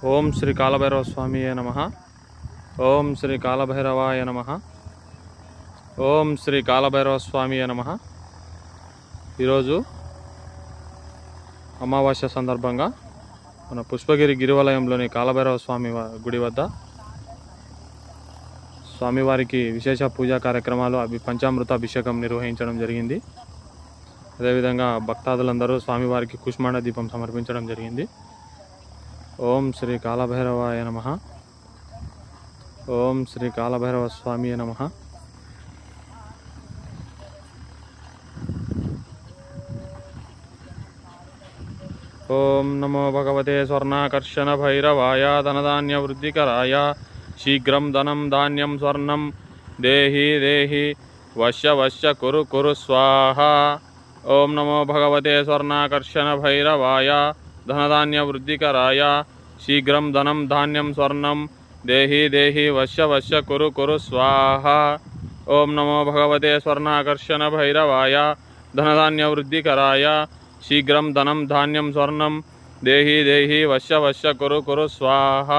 ఓం శ్రీ కాలభైరవ స్వామియే నమః. ఓం శ్రీ కాలభైరవాయ నమః. ఓం శ్రీ కాలభైరవ స్వామియే నమః. ఈరోజు అమావాస్య సందర్భంగా మన పుష్పగిరి గిరివలయంలోని కాలభైరవ స్వామి గుడి వద్ద స్వామివారికి విశేష పూజా కార్యక్రమాలు పంచామృత అభిషేకం నిర్వహించడం జరిగింది. అదేవిధంగా భక్తాదులందరూ స్వామివారికి కుష్మాండ దీపం సమర్పించడం జరిగింది. ఓం శ్రీ కాలభైరవాయ నమః. ఓం శ్రీ కాలభైరవ స్వామియే నమః. ఓం నమో భగవతే స్వర్ణాకర్షణ భైరవాయ ధనధాన్య వృద్ధికరాయ శీఘ్రం ధనం ధాన్యం స్వర్ణం దేహి దేహి వశ్య వశ్య కురు కురు స్వాహ. ఓం నమో భగవతే స్వర్ణాకర్షణ భైరవాయ ధనధాన్య వృద్ధికరాయ శీఘ్రం ధనం ధాన్యం స్వర్ణం దేహి దేహి వశ్య వశ్య కురు కురు స్వాహ. ఓం నమో భగవతే స్వర్ణాకర్షణ భైరవాయ ధనధాన్య వృద్ధికరాయ శీఘ్రం ధనం ధాన్యం స్వర్ణం దేహి దేహి వశ్య వశ్య కురు కురు స్వాహ.